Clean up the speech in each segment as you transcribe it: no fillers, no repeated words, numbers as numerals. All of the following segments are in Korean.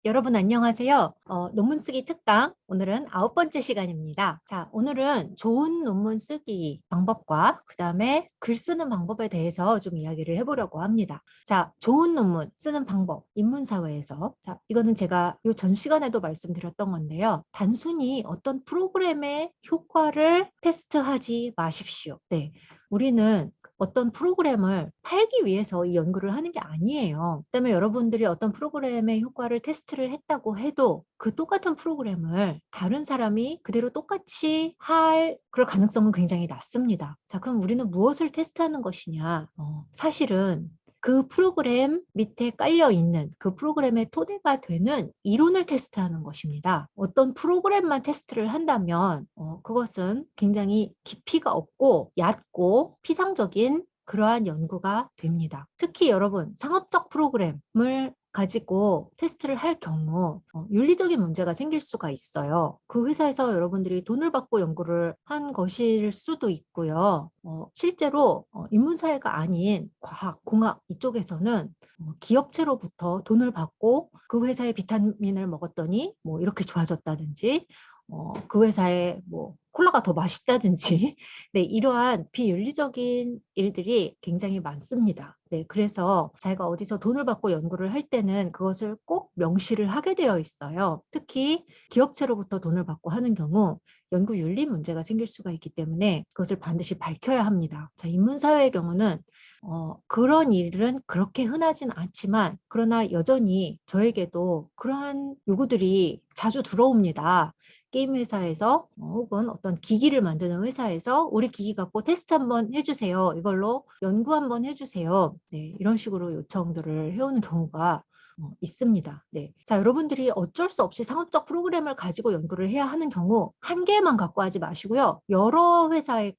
여러분 안녕하세요. 논문 쓰기 특강 오늘은 9번째 시간입니다. 자, 오늘은 좋은 논문 쓰기 방법과 그다음에 글 쓰는 방법에 대해서 좀 이야기를 해보려고 합니다. 자, 좋은 논문 쓰는 방법, 인문사회에서. 자, 이거는 제가 요 전 시간에도 말씀드렸던 건데요. 단순히 어떤 프로그램의 효과를 테스트하지 마십시오. 네. 우리는 어떤 프로그램을 팔기 위해서 이 연구를 하는 게 아니에요. 그다음에 여러분들이 어떤 프로그램의 효과를 테스트를 했다고 해도 그 똑같은 프로그램을 다른 사람이 그대로 똑같이 할 그럴 가능성은 굉장히 낮습니다. 자, 그럼 우리는 무엇을 테스트하는 것이냐? 사실은 그 프로그램 밑에 깔려 있는 그 프로그램의 토대가 되는 이론을 테스트하는 것입니다. 어떤 프로그램만 테스트를 한다면 그것은 굉장히 깊이가 없고 얕고 피상적인 그러한 연구가 됩니다. 특히 여러분 상업적 프로그램을 가지고 테스트를 할 경우 윤리적인 문제가 생길 수가 있어요. 그 회사에서 여러분들이 돈을 받고 연구를 한 것일 수도 있고요. 실제로 인문사회가 아닌 과학, 공학 이쪽에서는 기업체로부터 돈을 받고 그 회사의 비타민을 먹었더니 뭐 이렇게 좋아졌다든지 그 회사의 뭐 콜라가 더 맛있다든지 네, 이러한 비윤리적인 일들이 굉장히 많습니다. 네, 그래서 자기가 어디서 돈을 받고 연구를 할 때는 그것을 꼭 명시를 하게 되어 있어요. 특히 기업체로부터 돈을 받고 하는 경우 연구 윤리 문제가 생길 수가 있기 때문에 그것을 반드시 밝혀야 합니다. 자, 인문사회의 경우는 그런 일은 그렇게 흔하진 않지만 그러나 여전히 저에게도 그러한 요구들이 자주 들어옵니다. 게임 회사에서 혹은 어떤 기기를 만드는 회사에서 우리 기기 갖고 테스트 한번 해주세요. 이걸로 연구 한번 해주세요. 네, 이런 식으로 요청들을 해오는 경우가 있습니다. 네. 자, 여러분들이 어쩔 수 없이 상업적 프로그램을 가지고 연구를 해야 하는 경우 한 개만 갖고 하지 마시고요. 여러 회사의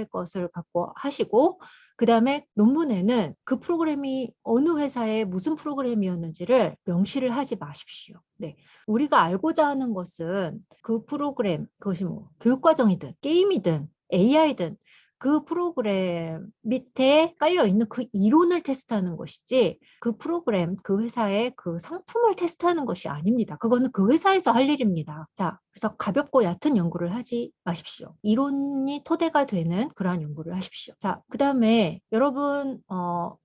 것을 갖고 하시고 그다음에 논문에는 그 프로그램이 어느 회사의 무슨 프로그램이었는지를 명시를 하지 마십시오. 네. 우리가 알고자 하는 것은 그 프로그램, 그것이 뭐 교육과정이든 게임이든 AI든 그 프로그램 밑에 깔려 있는 그 이론을 테스트하는 것이지 그 프로그램, 그 회사의 그 상품을 테스트하는 것이 아닙니다. 그거는 그 회사에서 할 일입니다. 자, 그래서 가볍고 얕은 연구를 하지 마십시오. 이론이 토대가 되는 그러한 연구를 하십시오. 자, 그다음에 여러분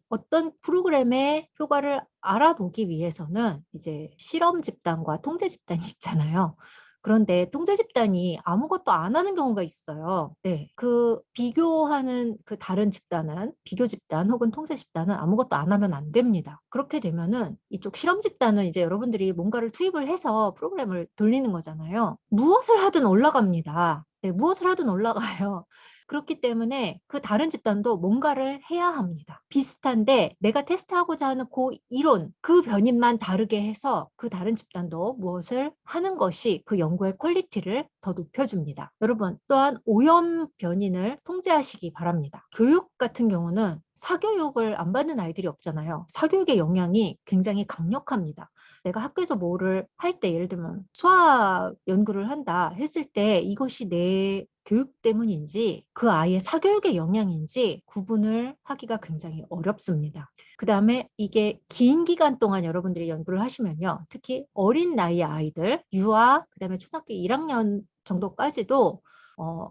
어떤 프로그램의 효과를 알아보기 위해서는 이제 실험 집단과 통제 집단이 있잖아요. 그런데 통제 집단이 아무것도 안 하는 경우가 있어요. 네. 그 비교하는 그 다른 집단은 비교 집단 혹은 통제 집단은 아무것도 안 하면 안 됩니다. 그렇게 되면은 이쪽 실험 집단은 이제 여러분들이 뭔가를 투입을 해서 프로그램을 돌리는 거잖아요. 무엇을 하든 올라갑니다. 네, 무엇을 하든 올라가요. 그렇기 때문에 그 다른 집단도 뭔가를 해야 합니다. 비슷한데 내가 테스트하고자 하는 그 이론, 그 변인만 다르게 해서 그 다른 집단도 무엇을 하는 것이 그 연구의 퀄리티를 더 높여줍니다. 여러분, 또한 오염 변인을 통제하시기 바랍니다. 교육 같은 경우는 사교육을 안 받는 아이들이 없잖아요. 사교육의 영향이 굉장히 강력합니다. 내가 학교에서 뭐를 할 때 예를 들면 수학 연구를 한다 했을 때 이것이 내 교육 때문인지 그 아이의 사교육의 영향인지 구분을 하기가 굉장히 어렵습니다. 그다음에 이게 긴 기간 동안 여러분들이 연구를 하시면요. 특히 어린 나이의 아이들, 유아, 그다음에 초등학교 1학년 정도까지도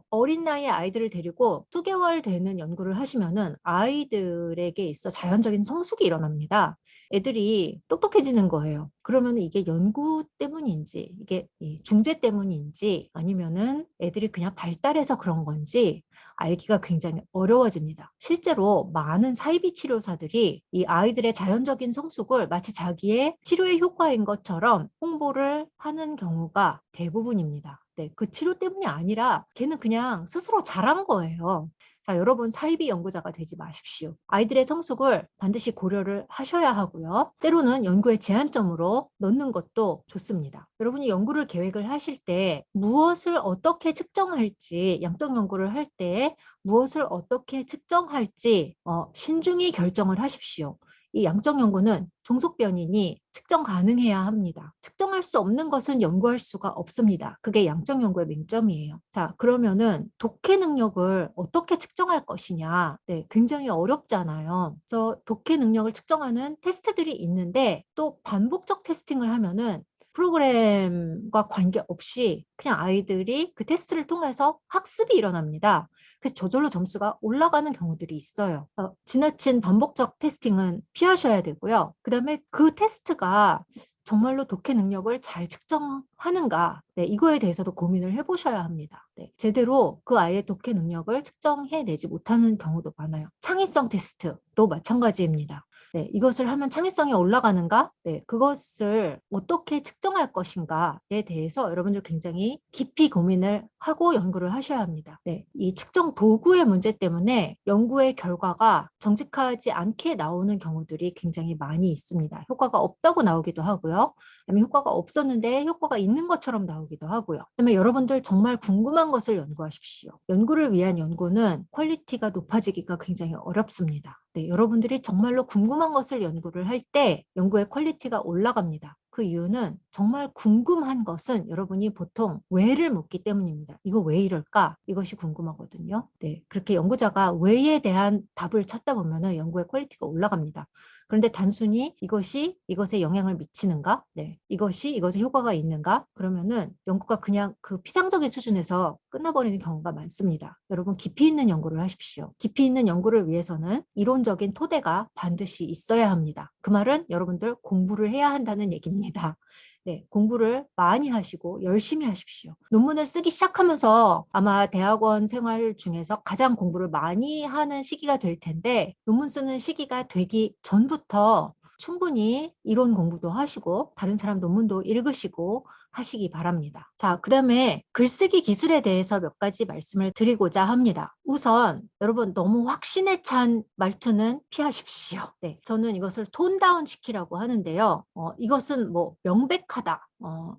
어린 나이의 아이들을 데리고 수개월 되는 연구를 하시면은 아이들에게 있어 자연적인 성숙이 일어납니다. 애들이 똑똑해지는 거예요. 그러면 이게 연구 때문인지, 이게 이 중재 때문인지, 아니면은 애들이 그냥 발달해서 그런 건지 알기가 굉장히 어려워집니다. 실제로 많은 사이비 치료사들이 이 아이들의 자연적인 성숙을 마치 자기의 치료의 효과인 것처럼 홍보를 하는 경우가 대부분입니다. 네, 그 치료 때문이 아니라 걔는 그냥 스스로 자란 거예요. 자, 여러분 사이비 연구자가 되지 마십시오. 아이들의 성숙을 반드시 고려를 하셔야 하고요. 때로는 연구의 제한점으로 넣는 것도 좋습니다. 여러분이 연구를 계획을 하실 때 무엇을 어떻게 측정할지, 양적 연구를 할 때 무엇을 어떻게 측정할지 신중히 결정을 하십시오. 이 양적 연구는 종속 변인이 측정 가능해야 합니다. 측정할 수 없는 것은 연구할 수가 없습니다. 그게 양적 연구의 맹점이에요. 자, 그러면은 독해 능력을 어떻게 측정할 것이냐? 네, 굉장히 어렵잖아요. 그래서 독해 능력을 측정하는 테스트들이 있는데 또 반복적 테스팅을 하면은 프로그램과 관계없이 그냥 아이들이 그 테스트를 통해서 학습이 일어납니다. 그래서 저절로 점수가 올라가는 경우들이 있어요. 지나친 반복적 테스팅은 피하셔야 되고요. 그다음에 그 테스트가 정말로 독해 능력을 잘 측정하는가? 네, 이거에 대해서도 고민을 해보셔야 합니다. 네, 제대로 그 아이의 독해 능력을 측정해내지 못하는 경우도 많아요. 창의성 테스트도 마찬가지입니다. 네, 이것을 하면 창의성이 올라가는가? 네, 그것을 어떻게 측정할 것인가에 대해서 여러분들 굉장히 깊이 고민을 하고 연구를 하셔야 합니다. 네, 이 측정 도구의 문제 때문에 연구의 결과가 정직하지 않게 나오는 경우들이 굉장히 많이 있습니다. 효과가 없다고 나오기도 하고요. 아니면 효과가 없었는데 효과가 있는 것처럼 나오기도 하고요. 그다음에 여러분들 정말 궁금한 것을 연구하십시오. 연구를 위한 연구는 퀄리티가 높아지기가 굉장히 어렵습니다. 네, 여러분들이 정말로 궁금한 것을 연구를 할 때 연구의 퀄리티가 올라갑니다. 그 이유는 정말 궁금한 것은 여러분이 보통 왜를 묻기 때문입니다. 이거 왜 이럴까? 이것이 궁금하거든요. 네, 그렇게 연구자가 왜에 대한 답을 찾다 보면은 연구의 퀄리티가 올라갑니다. 그런데 단순히 이것이 이것에 영향을 미치는가? 네, 이것이 이것에 효과가 있는가? 그러면은 연구가 그냥 그 피상적인 수준에서 끝나버리는 경우가 많습니다. 여러분 깊이 있는 연구를 하십시오. 깊이 있는 연구를 위해서는 이론적인 토대가 반드시 있어야 합니다. 그 말은 여러분들 공부를 해야 한다는 얘기입니다. 네, 공부를 많이 하시고 열심히 하십시오. 논문을 쓰기 시작하면서 아마 대학원 생활 중에서 가장 공부를 많이 하는 시기가 될 텐데 논문 쓰는 시기가 되기 전부터 충분히 이론 공부도 하시고 다른 사람 논문도 읽으시고 하시기 바랍니다. 자, 그다음에 글쓰기 기술에 대해서 몇 가지 말씀을 드리고자 합니다. 우선 여러분 너무 확신에 찬 말투는 피하십시오. 네, 저는 이것을 톤 다운 시키라고 하는데요. 이것은 뭐 명백하다.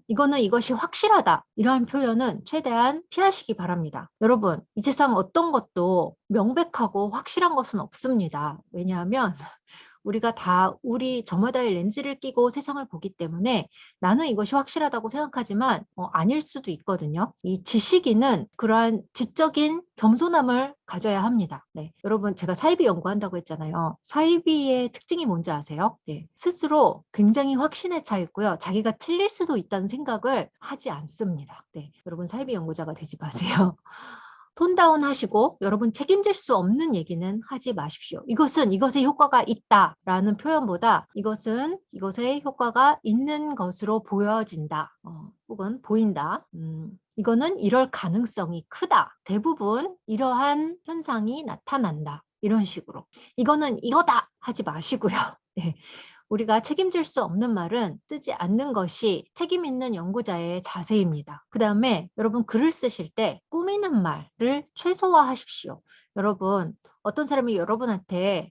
이거는 이것이 확실하다. 이러한 표현은 최대한 피하시기 바랍니다. 여러분, 이 세상 어떤 것도 명백하고 확실한 것은 없습니다. 왜냐하면 우리가 다 저마다의 렌즈를 끼고 세상을 보기 때문에 나는 이것이 확실하다고 생각하지만 아닐 수도 있거든요. 이 지식인은 그러한 지적인 겸손함을 가져야 합니다. 네, 여러분 제가 사이비 연구한다고 했잖아요. 사이비의 특징이 뭔지 아세요? 네, 스스로 굉장히 확신에 차 있고요. 자기가 틀릴 수도 있다는 생각을 하지 않습니다. 네, 여러분 사이비 연구자가 되지 마세요. 톤다운 하시고 여러분 책임질 수 없는 얘기는 하지 마십시오. 이것은 이것의 효과가 있다라는 표현보다 이것은 이것의 효과가 있는 것으로 보여진다. 혹은 보인다. 이거는 이럴 가능성이 크다. 대부분 이러한 현상이 나타난다. 이런 식으로. 이거는 이거다 하지 마시고요. 네. 우리가 책임질 수 없는 말은 쓰지 않는 것이 책임 있는 연구자의 자세입니다. 그 다음에 여러분 글을 쓰실 때 꾸미는 말을 최소화하십시오. 여러분 어떤 사람이 여러분한테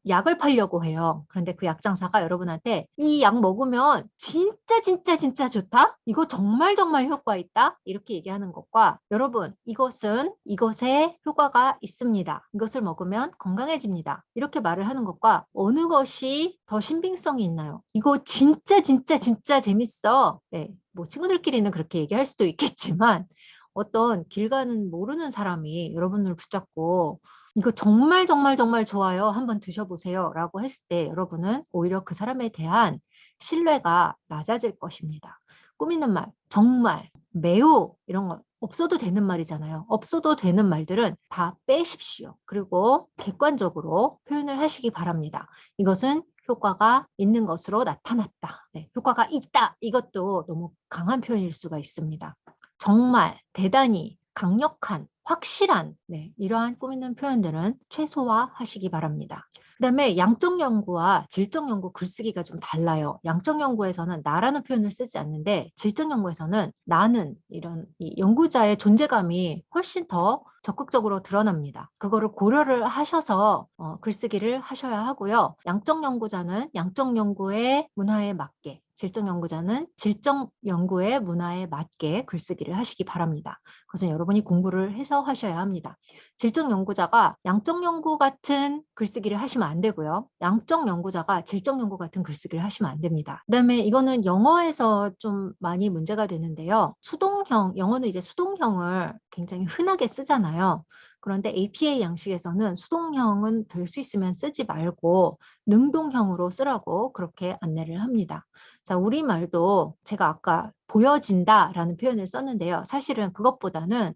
약을 팔려고 해요. 그런데 그 약장사가 여러분한테 이 약 먹으면 진짜 진짜 진짜 좋다? 이거 정말 정말 효과 있다? 이렇게 얘기하는 것과 여러분 이것은 이것에 효과가 있습니다. 이것을 먹으면 건강해집니다. 이렇게 말을 하는 것과 어느 것이 더 신빙성이 있나요? 이거 진짜 진짜 진짜 재밌어. 네, 뭐 친구들끼리는 그렇게 얘기할 수도 있겠지만 어떤 길 가는 모르는 사람이 여러분을 붙잡고 이거 정말 정말 정말 좋아요. 한번 드셔보세요. 라고 했을 때 여러분은 오히려 그 사람에 대한 신뢰가 낮아질 것입니다. 꾸미는 말, 정말, 매우 이런 거 없어도 되는 말이잖아요. 없어도 되는 말들은 다 빼십시오. 그리고 객관적으로 표현을 하시기 바랍니다. 이것은 효과가 있는 것으로 나타났다. 네, 효과가 있다. 이것도 너무 강한 표현일 수가 있습니다. 정말, 대단히, 강력한, 확실한 이러한 꾸미는 표현들은 최소화하시기 바랍니다. 그다음에 양적 연구와 질적 연구 글쓰기가 좀 달라요. 양적 연구에서는 나라는 표현을 쓰지 않는데 질적 연구에서는 나는 이런 이 연구자의 존재감이 훨씬 더 적극적으로 드러납니다. 그거를 고려를 하셔서 글쓰기를 하셔야 하고요. 양적 연구자는 양적 연구의 문화에 맞게, 질적 연구자는 질적 연구의 문화에 맞게 글쓰기를 하시기 바랍니다. 그것은 여러분이 공부를 해서 하셔야 합니다. 질적 연구자가 양적 연구 같은 글쓰기를 하시면 안 되고요. 양적 연구자가 질적 연구 같은 글쓰기를 하시면 안 됩니다. 그다음에 이거는 영어에서 좀 많이 문제가 되는데요. 수동형, 영어는 이제 수동형을 굉장히 흔하게 쓰잖아요. 그런데 APA 양식에서는 수동형은 될 수 있으면 쓰지 말고 능동형으로 쓰라고 그렇게 안내를 합니다. 자, 우리말도 제가 아까 보여진다라는 표현을 썼는데요. 사실은 그것보다는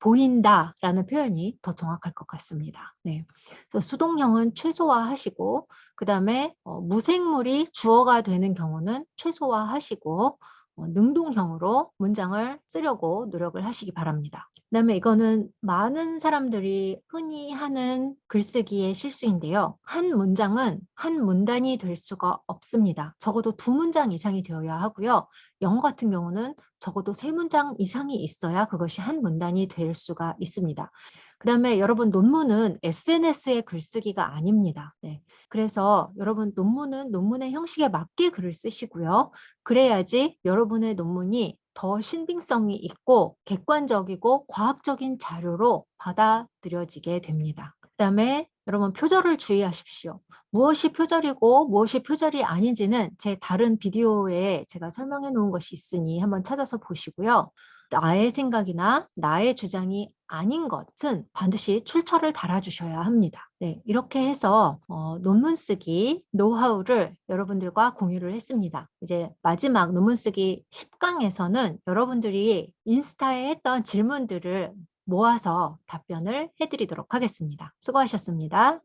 보인다라는 표현이 더 정확할 것 같습니다. 네. 그래서 수동형은 최소화하시고 그다음에 무생물이 주어가 되는 경우는 최소화하시고 능동형으로 문장을 쓰려고 노력을 하시기 바랍니다. 그다음에 이거는 많은 사람들이 흔히 하는 글쓰기의 실수인데요. 한 문장은 한 문단이 될 수가 없습니다. 적어도 두 문장 이상이 되어야 하고요. 영어 같은 경우는 적어도 세 문장 이상이 있어야 그것이 한 문단이 될 수가 있습니다. 그다음에 여러분 논문은 SNS의 글쓰기가 아닙니다. 네. 그래서 여러분 논문은 논문의 형식에 맞게 글을 쓰시고요. 그래야지 여러분의 논문이 더 신빙성이 있고 객관적이고 과학적인 자료로 받아들여지게 됩니다. 그다음에 여러분 표절을 주의하십시오. 무엇이 표절이고 무엇이 표절이 아닌지는 제 다른 비디오에 제가 설명해 놓은 것이 있으니 한번 찾아서 보시고요. 나의 생각이나 나의 주장이 아닌 것은 반드시 출처를 달아주셔야 합니다. 네, 이렇게 해서 논문 쓰기 노하우를 여러분들과 공유를 했습니다. 이제 마지막 논문 쓰기 10강에서는 여러분들이 인스타에 했던 질문들을 모아서 답변을 해드리도록 하겠습니다. 수고하셨습니다.